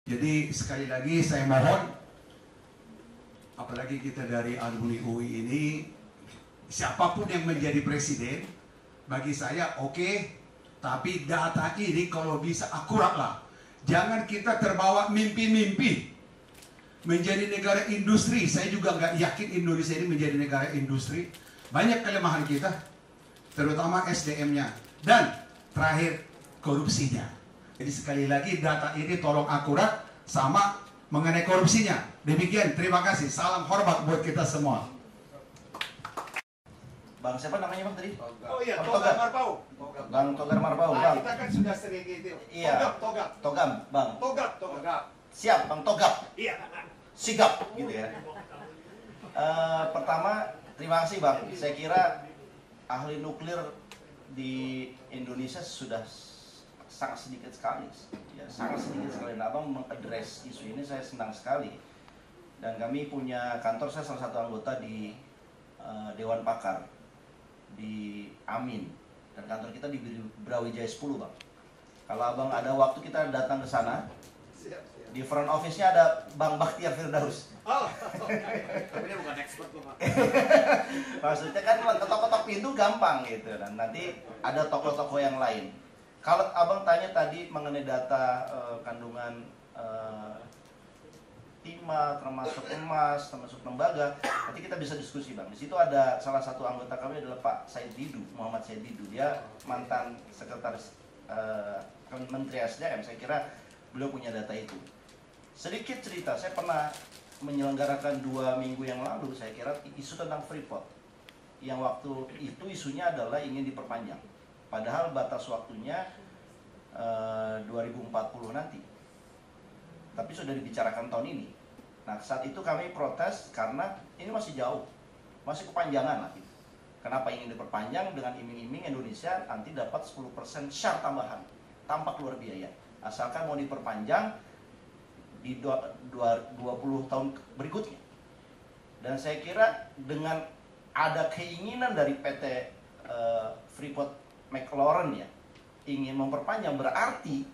Jadi sekali lagi saya mohon, apalagi kita dari alumni UI ini, siapapun yang menjadi presiden, bagi saya oke, tapi data ini kalau bisa akurat lah. Jangan kita terbawa mimpi-mimpi menjadi negara industri. Saya juga nggak yakin Indonesia ini menjadi negara industri. Banyak kelemahan kita, terutama SDM-nya. Dan terakhir, korupsinya. Jadi sekali lagi data ini tolong akurat sama mengenai korupsinya. Demikian, terima kasih. Salam hormat buat kita semua. Bang siapa namanya Bang tadi? Oh iya, Togar Marpau. Bang Togar Marpau, Bang. Kita kan sudah sering gitu. Iya. Togam, Bang. Togap. Siap, Bang Togap. Iya. Sigap, gitu ya. Pertama, terima kasih Bang. Saya kira ahli nuklir di Indonesia sudah sangat sedikit sekali, ya sangat sedikit sekali. Nah, Abang mengadres isu ini saya senang sekali. Dan kami punya kantor, saya salah satu anggota di Dewan Pakar di Amin, dan kantor kita di Brawijaya 10, Bang. Kalau Abang ada waktu kita datang ke sana. Di front office-nya ada Bang Bakhtiar Firdaus. Oh, tapi dia bukan expert loh, Pak. Maksudnya kan ketok-ketok pintu gampang gitu, dan nanti ada toko-toko yang lain. Kalau Abang tanya tadi mengenai data kandungan timah, termasuk emas, termasuk tembaga, nanti kita bisa diskusi Bang. Di situ ada salah satu anggota kami adalah Pak Said Didu, Muhammad Said Didu. Dia mantan sekretaris Menteri SDM. Saya kira beliau punya data itu. Sedikit cerita, saya pernah menyelenggarakan 2 minggu yang lalu, saya kira isu tentang Freeport. Yang waktu itu isunya adalah ingin diperpanjang. Padahal batas waktunya 2040 nanti. Tapi sudah dibicarakan tahun ini. Nah, saat itu kami protes karena ini masih jauh. Masih kepanjangan lah. Kenapa ingin diperpanjang dengan iming-iming Indonesia nanti dapat 10% share tambahan tanpa keluar biaya. Asalkan mau diperpanjang di 20 tahun berikutnya. Dan saya kira dengan ada keinginan dari PT Freeport McMoran ya ingin memperpanjang, berarti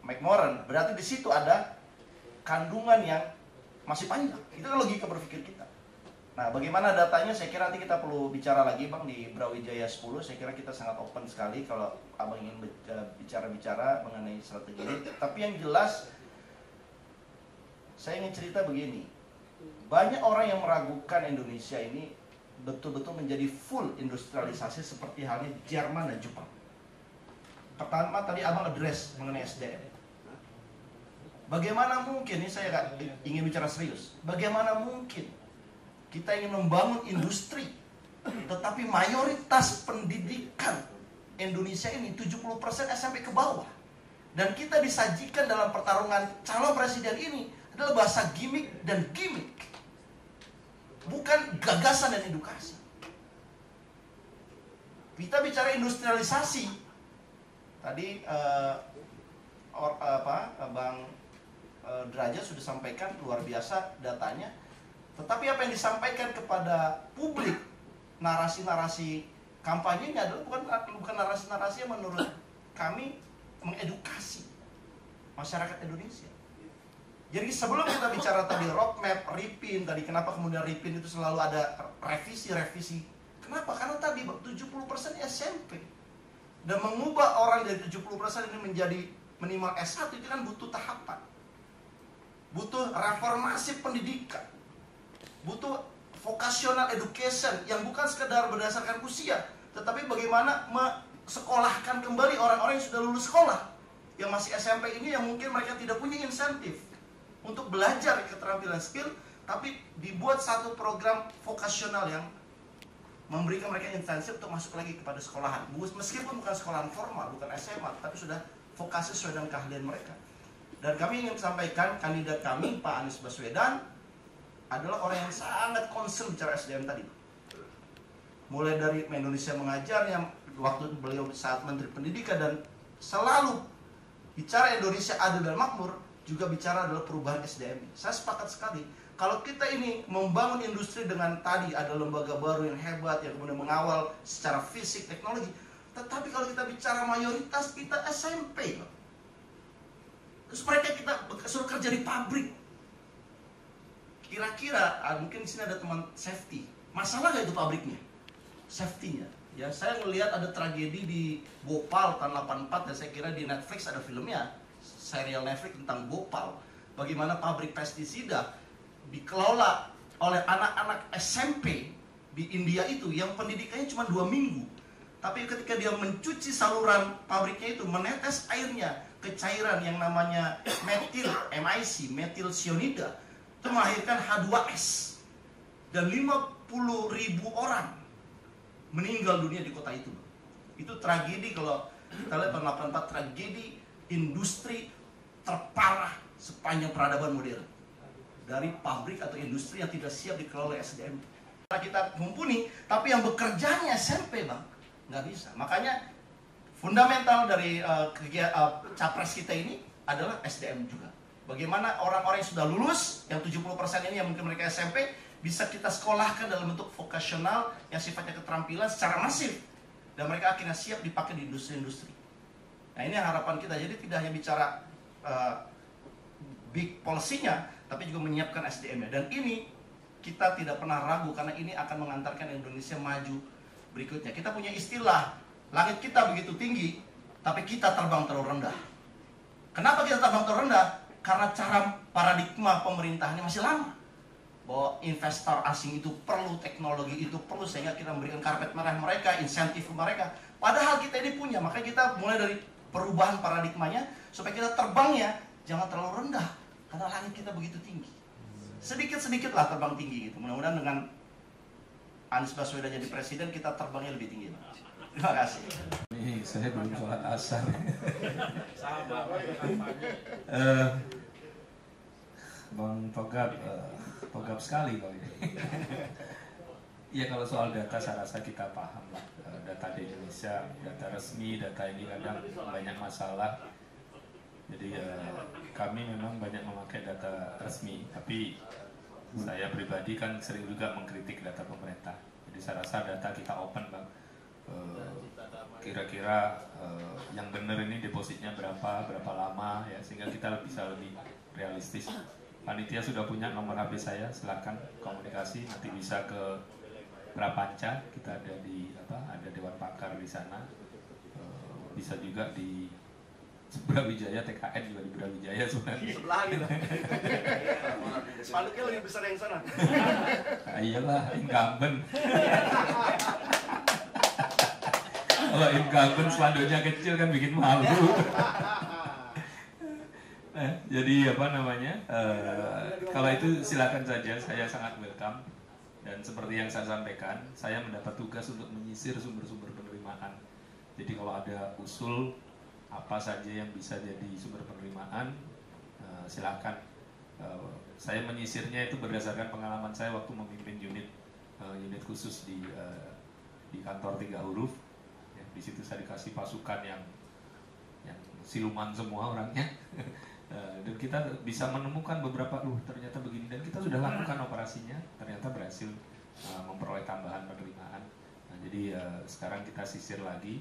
McMoran berarti di situ ada kandungan yang masih panjang. Itu kan logika berpikir kita. Nah, bagaimana datanya saya kira nanti kita perlu bicara lagi Bang di Brawijaya 10. Saya kira kita sangat open sekali kalau Abang ingin bicara-bicara mengenai strategi ini. Tapi yang jelas saya ingin cerita begini. Banyak orang yang meragukan Indonesia ini betul-betul menjadi full industrialisasi seperti halnya Jerman dan Jepang. Pertama tadi Abang address mengenai SDM. Bagaimana mungkin, ini saya ingin bicara serius. Bagaimana mungkin kita ingin membangun industri, tetapi mayoritas pendidikan Indonesia ini 70% SMP ke bawah. Dan kita disajikan dalam pertarungan calon presiden ini adalah bahasa gimmick dan gimmick, bukan gagasan dan edukasi. Kita bicara industrialisasi. Tadi Bang Derajat sudah sampaikan luar biasa datanya. Tetapi apa yang disampaikan kepada publik, narasi-narasi kampanyenya adalah bukan narasi-narasi yang menurut kami mengedukasi masyarakat Indonesia. Jadi sebelum kita bicara tadi roadmap, RIPIN, tadi kenapa kemudian RIPIN itu selalu ada revisi. Kenapa? Karena tadi 70% SMP. Dan mengubah orang dari 70% ini menjadi minimal S1 itu kan butuh tahapan. Butuh reformasi pendidikan. Butuh vocational education yang bukan sekedar berdasarkan usia, tetapi bagaimana mensekolahkan kembali orang-orang yang sudah lulus sekolah, yang masih SMP ini yang mungkin mereka tidak punya insentif untuk belajar keterampilan skill, tapi dibuat satu program vokasional yang memberikan mereka insentif untuk masuk lagi kepada sekolahan. Meskipun bukan sekolahan formal, bukan SMA, tapi sudah vokasi sesuai dengan keahlian mereka. Dan kami ingin sampaikan kandidat kami, Pak Anies Baswedan, adalah orang yang sangat concern bicara SDM tadi. Mulai dari Indonesia Mengajar yang waktu beliau saat Menteri Pendidikan, dan selalu bicara Indonesia Adil dan Makmur, juga bicara adalah perubahan SDM. Saya sepakat sekali. Kalau kita ini membangun industri dengan tadi ada lembaga baru yang hebat yang kemudian mengawal secara fisik teknologi, tetapi kalau kita bicara mayoritas kita SMP. Terus mereka kita suruh kerja di pabrik. Kira-kira mungkin di sini ada teman safety. Masalah nggak itu pabriknya? Safety-nya. Ya, saya melihat ada tragedi di Bhopal tahun 84 dan saya kira di Netflix ada filmnya, serial Netflix tentang Bhopal. Bagaimana pabrik pestisida dikelola oleh anak-anak SMP di India itu yang pendidikannya cuma 2 minggu. Tapi ketika dia mencuci saluran pabriknya itu, menetes airnya ke cairan yang namanya metil, MIC, metil cyanida, itu melahirkan H2S. Dan 50.000 orang meninggal dunia di kota itu. Itu tragedi, kalau kita lihat tahun 84, tragedi industri terparah sepanjang peradaban modern. Dari pabrik atau industri yang tidak siap dikelola SDM. Kita mumpuni, tapi yang bekerjanya SMP, Bang, nggak bisa. Makanya fundamental dari capres kita ini adalah SDM juga. Bagaimana orang-orang yang sudah lulus, yang 70% ini yang mungkin mereka SMP, bisa kita sekolahkan dalam bentuk vokasional yang sifatnya keterampilan secara masif. Dan mereka akhirnya siap dipakai di industri-industri. Nah, ini harapan kita. Jadi tidak hanya bicara big policy-nya, tapi juga menyiapkan SDM-nya. Dan ini kita tidak pernah ragu, karena ini akan mengantarkan Indonesia maju berikutnya. Kita punya istilah, langit kita begitu tinggi, tapi kita terbang terlalu rendah. Kenapa kita terbang terlalu rendah? Karena cara paradigma pemerintahannya masih lama. Bahwa investor asing itu perlu, teknologi itu perlu, sehingga kita memberikan karpet merah mereka, insentif mereka. Padahal kita ini punya, makanya kita mulai dari perubahan paradigmanya, supaya kita terbangnya jangan terlalu rendah, karena langit kita begitu tinggi. Sedikit-sedikitlah terbang tinggi gitu. Mudah-mudahan dengan Anies Baswedan jadi presiden, kita terbangnya lebih tinggi. Terima kasih. Ini saya belum sholat asar. Bang Togap, Togap sekali kau ini. Ya, kalau soal data saya rasa kita paham lah. Data di Indonesia, data resmi, data ini kadang banyak masalah. Jadi kami memang banyak memakai data resmi, tapi saya pribadi kan sering juga mengkritik data pemerintah. Jadi saya rasa data kita open, Bang. Kira-kira yang benar ini depositnya berapa lama ya, sehingga kita bisa lebih realistis. Panitia sudah punya nomor HP saya, silakan komunikasi, nanti bisa ke Prapanca, kita ada di ada Dewan Pakar di sana, bisa juga di Brawijaya, TKN juga di Brawijaya sebenarnya. Sebelah gitu. Spanduknya lebih besar yang sana. Iyalah, incumbent. Kalau incumbent spanduknya kecil kan bikin malu. Jadi kalau itu silakan saja, saya sangat welcome. Dan seperti yang saya sampaikan, saya mendapat tugas untuk menyisir sumber-sumber penerimaan. Jadi kalau ada usul apa saja yang bisa jadi sumber penerimaan, silakan. Saya menyisirnya itu berdasarkan pengalaman saya waktu memimpin unit khusus di kantor 3 huruf. Ya, di situ saya dikasih pasukan yang siluman semua orangnya. Dan kita bisa menemukan beberapa, ternyata begini, dan kita sudah lakukan operasinya, ternyata berhasil memperoleh tambahan penerimaan. Nah, jadi sekarang kita sisir lagi.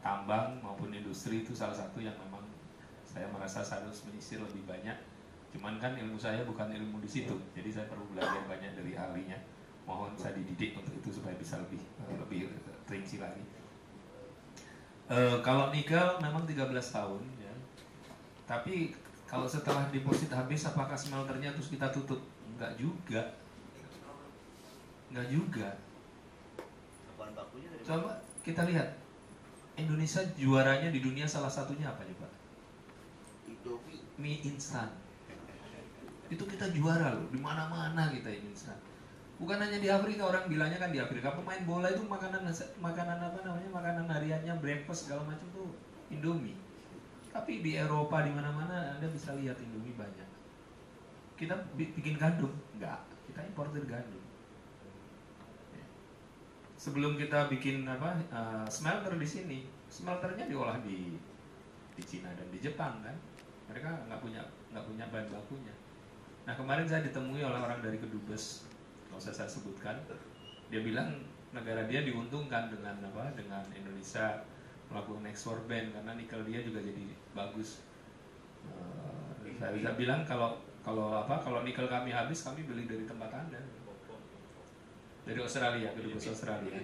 Tambang maupun industri itu salah satu yang memang saya merasa saya harus menyisir lebih banyak. Cuman kan ilmu saya bukan ilmu di situ, jadi saya perlu belajar banyak dari ahlinya. Mohon saya dididik untuk itu supaya bisa lebih terinci lagi. Kalau nikel memang 13 tahun ya. Tapi kalau setelah deposit habis, apakah smelternya terus kita tutup? Enggak juga. Enggak juga. Coba kita lihat, Indonesia juaranya di dunia salah satunya apa nih Pak? Mie instan. Itu kita juara loh, di mana-mana kita mie instan. Bukan hanya di Afrika, orang bilangnya kan di Afrika pemain bola itu makanan hariannya breakfast segala macam tuh Indomie. Tapi di Eropa di mana-mana Anda bisa lihat Indomie banyak. Kita bikin gandum? Enggak, kita importir gandum. Sebelum kita bikin smelter di sini, smelternya diolah di Cina dan di Jepang kan. Mereka nggak punya bahan bakunya. Nah, kemarin saya ditemui oleh orang dari Kedubes, nggak usah saya sebutkan. Dia bilang negara dia diuntungkan dengan Indonesia melakukan ekspor band, karena nikel dia juga jadi bagus. Saya bisa bilang kalau nikel kami habis, kami beli dari tempat Anda. Dari Australia, kedubes Australia.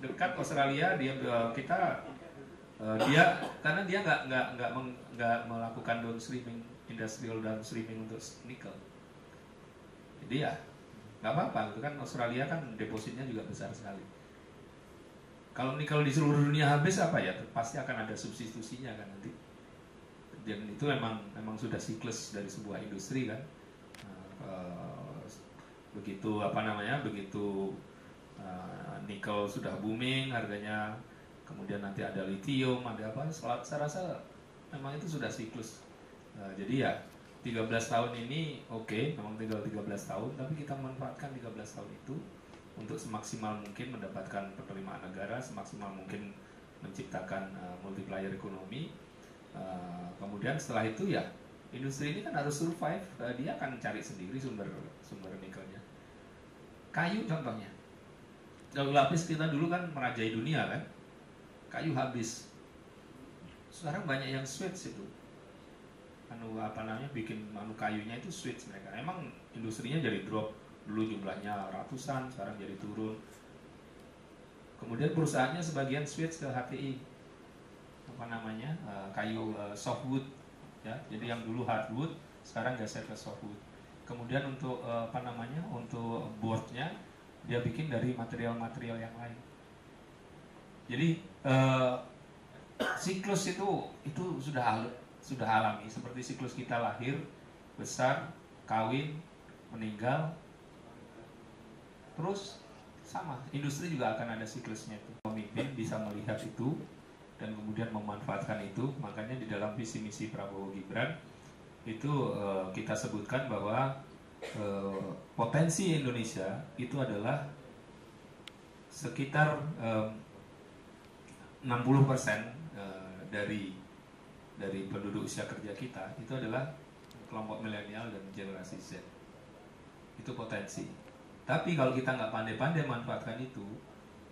Dekat Australia, dia karena dia nggak melakukan downstreaming, industrial downstreaming untuk nikel. Jadi ya nggak apa-apa, itu kan Australia kan depositnya juga besar sekali. Kalau nikel di seluruh dunia habis apa ya, pasti akan ada substitusinya kan nanti. Dan itu memang sudah siklus dari sebuah industri kan. Begitu nikel sudah booming harganya, kemudian nanti ada lithium, ada apa, saya rasa memang itu sudah siklus. Jadi ya 13 tahun ini oke, memang tinggal 13 tahun, tapi kita manfaatkan 13 tahun itu untuk semaksimal mungkin mendapatkan penerimaan negara, semaksimal mungkin menciptakan multiplier ekonomi. Kemudian setelah itu ya industri ini kan harus survive, dia akan cari sendiri sumber nikelnya. Kayu contohnya, kalau lapis kita dulu kan merajai dunia kan, kayu habis. Sekarang banyak yang switch itu, bikin kayunya itu switch mereka. Emang industrinya jadi drop, dulu jumlahnya ratusan, sekarang jadi turun. Kemudian perusahaannya sebagian switch ke HTI, kayu softwood, ya. Jadi yang dulu hardwood, sekarang geser ke softwood. Kemudian untuk untuk boardnya dia bikin dari material-material yang lain. Jadi siklus itu sudah alami, seperti siklus kita lahir, besar, kawin, meninggal, terus sama. Industri juga akan ada siklusnya itu. Pemimpin bisa melihat itu dan kemudian memanfaatkan itu. Makanya di dalam visi misi Prabowo Gibran itu kita sebutkan bahwa potensi Indonesia itu adalah sekitar 60% dari penduduk usia kerja kita itu adalah kelompok milenial dan generasi Z. Itu potensi. Tapi kalau kita nggak pandai-pandai manfaatkan itu,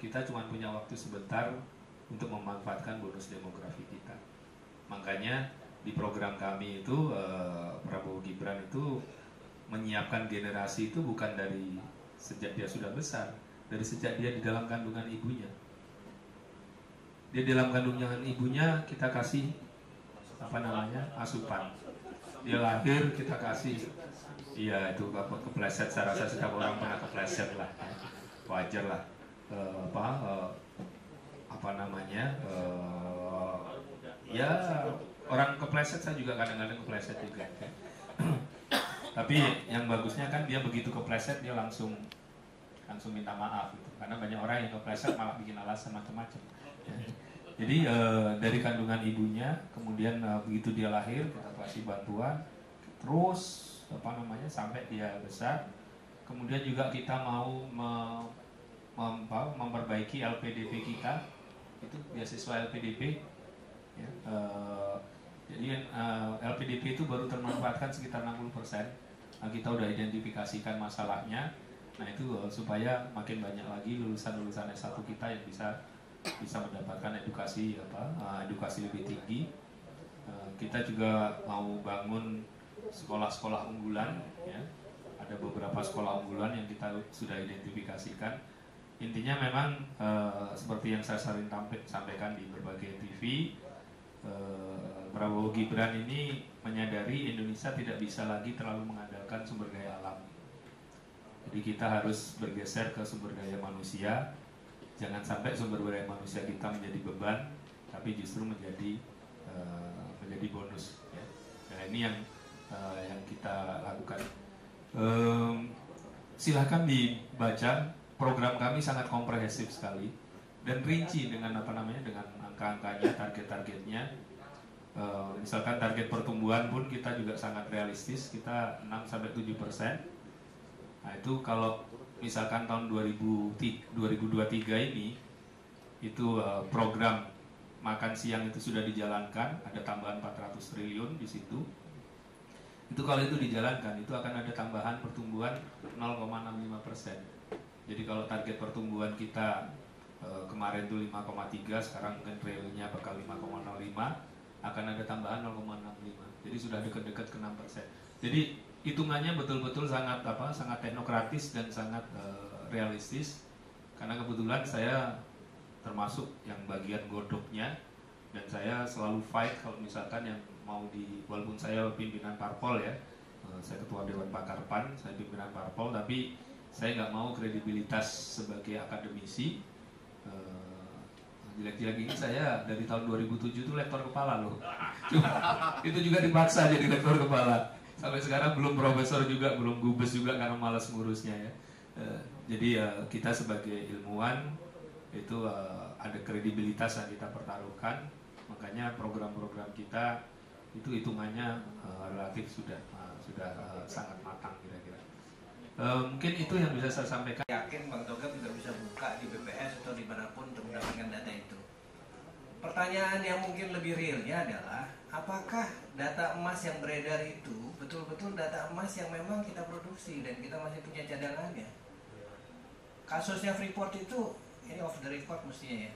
kita cuma punya waktu sebentar untuk memanfaatkan bonus demografi kita. Makanya di program kami itu Prabowo Gibran itu menyiapkan generasi itu bukan dari sejak dia sudah besar, dari sejak dia di dalam kandungan ibunya. Dia di dalam kandungan ibunya kita kasih asupan. Dia lahir kita kasih, iya itu kepleset. Saya rasa setiap orang pernah kepleset lah, wajar lah. Ya orang kepleset, saya juga kadang-kadang kepleset juga. Tapi yang bagusnya kan dia begitu kepleset dia langsung minta maaf gitu. Karena banyak orang yang kepleset malah bikin alasan macam-macam. Jadi dari kandungan ibunya, kemudian begitu dia lahir kita kasih bantuan, terus sampai dia besar. Kemudian juga kita mau memperbaiki LPDP kita, itu beasiswa LPDP. Ya, jadi LPDP itu baru termanfaatkan sekitar 60%. Nah, kita udah identifikasikan masalahnya. Nah itu supaya makin banyak lagi lulusan S1 kita yang bisa mendapatkan edukasi lebih tinggi. Kita juga mau bangun sekolah-sekolah unggulan, ya. Ada beberapa sekolah unggulan yang kita sudah identifikasikan. Intinya memang seperti yang saya sering sampaikan di berbagai TV, Prabowo Gibran ini menyadari Indonesia tidak bisa lagi terlalu mengandalkan sumber daya alam. Jadi kita harus bergeser ke sumber daya manusia. Jangan sampai sumber daya manusia kita menjadi beban, tapi justru menjadi bonus. Ya. Nah ini yang kita lakukan. Silahkan dibaca, program kami sangat komprehensif sekali dan rinci dengan dengan angka-angkanya, target-targetnya. Misalkan target pertumbuhan pun kita juga sangat realistis, kita 6-7%. Nah itu kalau misalkan tahun 2023 ini itu program makan siang itu sudah dijalankan, ada tambahan 400 triliun di situ. Itu kalau itu dijalankan, itu akan ada tambahan pertumbuhan 0,65%. Jadi kalau target pertumbuhan kita kemarin tuh 5,3, sekarang mungkin realnya bakal 5,05, akan ada tambahan 0,65. Jadi sudah dekat-dekat ke 6%. Jadi hitungannya betul-betul sangat teknokratis dan sangat realistis. Karena kebetulan saya termasuk yang bagian godoknya, dan saya selalu fight kalau misalkan yang mau walaupun saya pimpinan parpol ya, saya ketua Dewan Pakar PAN, saya pimpinan parpol, tapi saya nggak mau kredibilitas sebagai akademisi. Jelek-jelek ini saya dari tahun 2007 itu lektor kepala loh. Itu juga dipaksa jadi lektor kepala. Sampai sekarang belum profesor juga, belum gubes juga karena malas ngurusnya ya. Jadi kita sebagai ilmuwan itu ada kredibilitas yang kita pertaruhkan. Makanya program-program kita itu hitungannya relatif sudah sangat matang kira-kira. Mungkin itu yang bisa saya sampaikan. Yakin Bang Togam juga bisa buka di BPS atau dimanapun untuk mendapatkan data itu. Pertanyaan yang mungkin lebih realnya adalah, apakah data emas yang beredar itu betul-betul data emas yang memang kita produksi dan kita masih punya cadangannya? Kasusnya Freeport itu, ini off the record mestinya ya.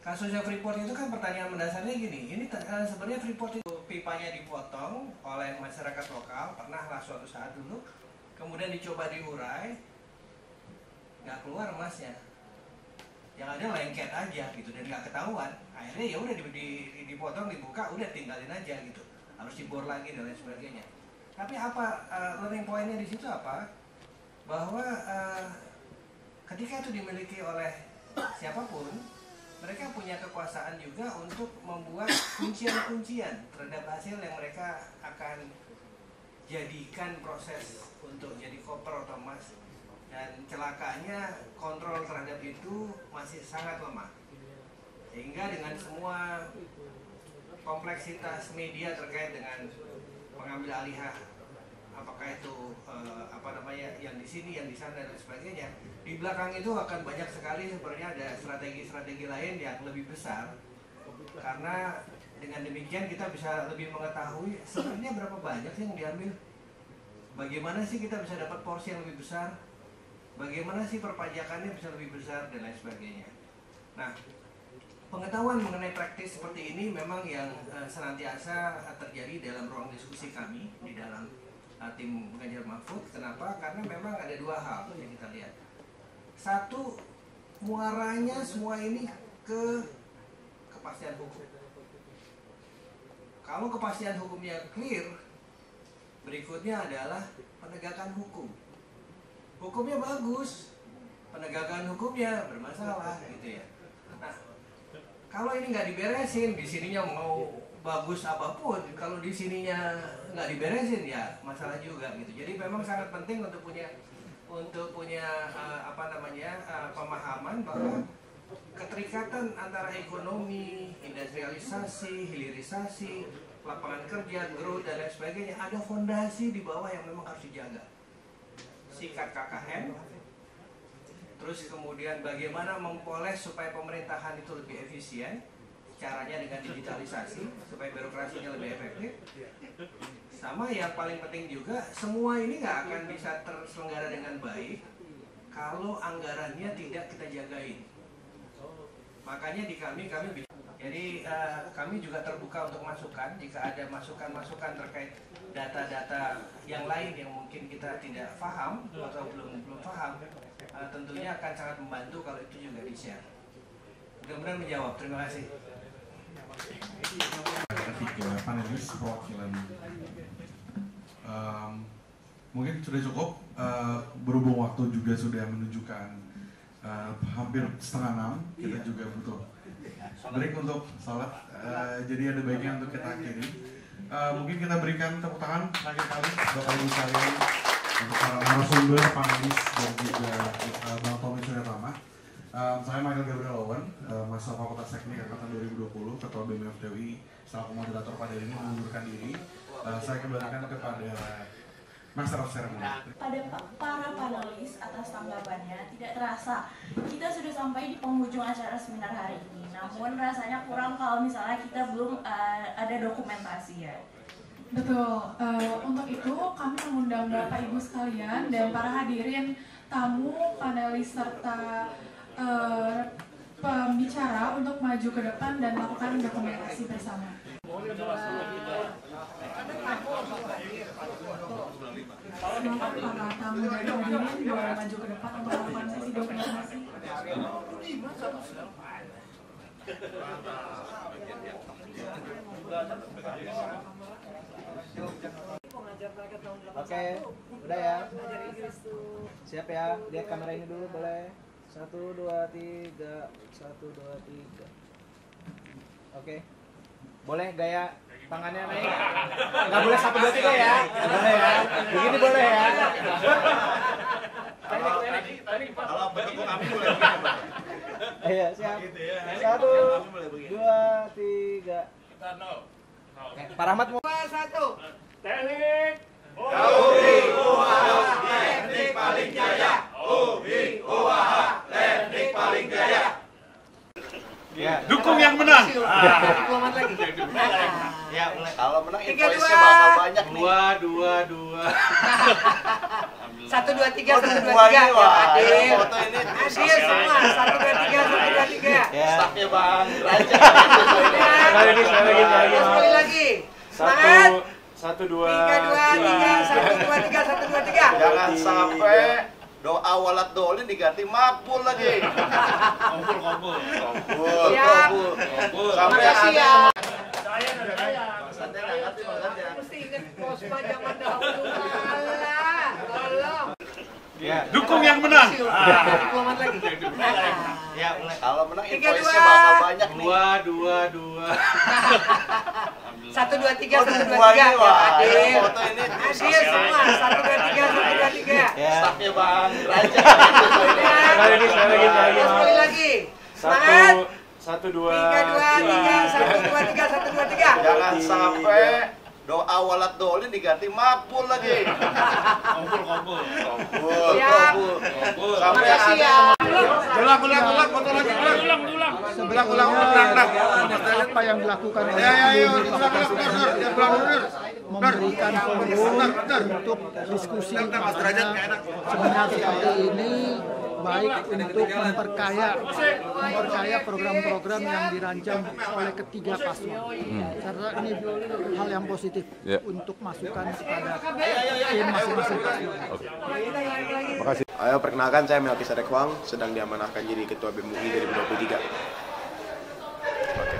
Kasusnya Freeport itu kan pertanyaan mendasarnya gini, ini sebenarnya Freeport itu pipanya dipotong oleh masyarakat lokal, pernahlah suatu saat dulu, kemudian dicoba diurai, nggak keluar emasnya, yang ada lengket aja gitu dan nggak ketahuan. Akhirnya ya udah dipotong, dibuka, udah tinggalin aja gitu, harus dibor lagi dan lain sebagainya. Tapi apa learning pointnya di situ apa? Bahwa ketika itu dimiliki oleh siapapun, mereka punya kekuasaan juga untuk membuat kuncian-kuncian terhadap hasil yang mereka akan jadikan proses untuk jadi koper atau emas. Dan celakanya kontrol terhadap itu masih sangat lemah. Sehingga dengan semua kompleksitas media terkait dengan pengambil alihan, apakah itu yang di sini, yang di sana dan sebagainya, di belakang itu akan banyak sekali sebenarnya ada strategi-strategi lain yang lebih besar. Karena dengan demikian kita bisa lebih mengetahui sebenarnya berapa banyak sih yang diambil, bagaimana sih kita bisa dapat porsi yang lebih besar, bagaimana sih perpajakannya bisa lebih besar dan lain sebagainya. Nah, pengetahuan mengenai praktis seperti ini memang yang senantiasa terjadi dalam ruang diskusi kami di dalam tim Ganjar Mahfud. Kenapa? Karena memang ada dua hal yang kita lihat. Satu, muaranya semua ini ke kepastian hukum. Kalau kepastian hukumnya clear, berikutnya adalah penegakan hukum. Hukumnya bagus, penegakan hukumnya bermasalah gitu ya. Nah, kalau ini nggak diberesin, di sininya mau bagus apapun, kalau di sininya nggak diberesin ya masalah juga gitu. Jadi memang sangat penting untuk punya pemahaman bahwa keterikatan antara ekonomi, industrialisasi, hilirisasi, lapangan kerja, growth dan lain sebagainya, ada fondasi di bawah yang memang harus dijaga. Sikat KKN, terus kemudian bagaimana mempoles supaya pemerintahan itu lebih efisien, caranya dengan digitalisasi supaya birokrasinya lebih efektif. Sama yang paling penting juga, semua ini nggak akan bisa terselenggara dengan baik kalau anggarannya tidak kita jagain. Makanya di kami jadi kami juga terbuka untuk masukan. Jika ada masukan-masukan terkait data-data yang lain yang mungkin kita tidak paham atau belum paham, tentunya akan sangat membantu kalau itu juga di-share. Mudah-mudahan menjawab. Terima kasih. Ketiga panelis perwakilan mungkin sudah cukup, berhubung waktu juga sudah menunjukkan hampir 5:30, kita juga butuh break untuk salat, jadi ada baiknya untuk kita akhiri. Mungkin kita berikan tepuk tangan terakhir kali Bapak Ibu sekalian untuk para narasumber, panelis dan juga Bang Tommy Suryatama. Saya Michael Gabriel Owen, Mahasiswa Fakultas Teknik Angkatan 2020, Ketua BEM FTUI, selaku moderator pada hari ini mengundurkan diri. Saya kembalikan kepada Master of Ceremony. Pada para panelis atas tanggapannya, tidak terasa kita sudah sampai di penghujung acara seminar hari ini. Namun rasanya kurang kalau misalnya kita belum ada dokumentasi ya. Betul, untuk itu kami mengundang Bapak Ibu sekalian dan para hadirin tamu, panelis serta pembicara untuk maju ke depan dan melakukan dokumentasi bersama. Silakan para tamu dan hadirin boleh maju ke depan untuk melakukan sesi dokumentasi. Oke, udah ya. Siap ya, lihat kamera ini dulu boleh. 1, 2, 3. 1, 2, 3. Oke. Boleh gaya tangannya naik. Nggak boleh 1, 2, 3 ya. Boleh ya. Begini boleh ya. Kalau bentuk kami boleh. Ayo, siap. 1, 2, 3. Pak Rahmat mau 1. Teknik. Teknik paling jaya. Teknik paling jaya. Ya. Dukung yang menang. Diplomat lagi. Ya, kalau menang invoice-nya bakal banyak nih. 2. 1, 2, 3, 1, 2, 3. Adil. Foto ini Adil semua. 1, 2, 3, 1, 2, 3. staffnya Bang Raja. Sekali lagi. Semangat. 1, 2, 3, 2, 3, 1, 2, 3, 1, 2, 3. Jangan sampai doa walat dolin diganti makbul lagi. Kompul. Siap. Sampai Makasih ya. Santai nggak ngerti maksudnya. Mesti ingat Posma zaman dahulu. Alah, tolong. Dukung yang menang. Diplomat lagi. Ya, kalau menang 3, invoice-nya 2. bakal banyak nih. 2. 1, 2, 3, 1, 2, 3. Adil. Foto ini Adil semua. 1, 2, 3, 1, 2, 3. staffnya Bang Raja. Sekali lagi. Semangat. 1, 2, 3, 2, 3, 1, 2, 3, 1, 2, 3. Jangan sampai doa walat dolin diganti makbul lagi. Kompul. Siap. Sampai Makasih ya. ulang foto lagi ulang Apa yang dilakukan oleh memberikan forum untuk diskusi sebenarnya seperti ini baik untuk memperkaya program-program yang dirancang oleh ketiga paslon. Karena ini hal yang positif untuk masukan kepada tim masing-masing paslon. Ayo, perkenalkan, saya Melkisedek Huang, sedang diamanahkan jadi Ketua BEM UI 2023. Oke.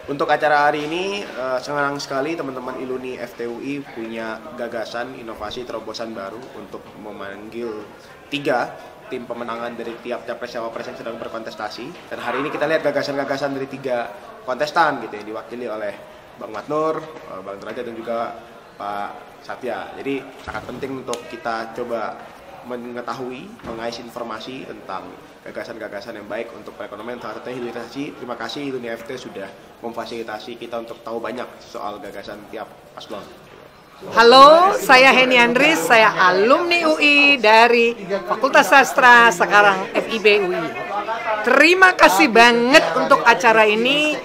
Untuk acara hari ini, senang sekali teman-teman Iluni FTUI punya gagasan, inovasi, terobosan baru untuk memanggil 3 tim pemenangan dari tiap capres-cawapres yang sedang berkontestasi. Dan hari ini kita lihat gagasan-gagasan dari 3 kontestan gitu yang diwakili oleh Bang Matnur, Bang Derajat dan juga Pak Satya. Jadi sangat penting untuk kita coba mengetahui, mengais informasi tentang gagasan-gagasan yang baik untuk perekonomian, salah satunya hilirisasi. Terima kasih Iluni FT sudah memfasilitasi kita untuk tahu banyak soal gagasan tiap paslon. Halo, saya Heni Andris, saya alumni UI dari Fakultas Sastra, sekarang FIB UI. Terima kasih banget untuk acara ini,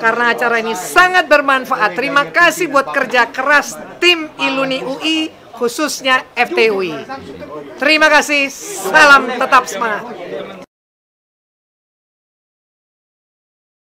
karena acara ini sangat bermanfaat. Terima kasih buat kerja keras tim Iluni UI, khususnya FTUI. Terima kasih, salam tetap semangat.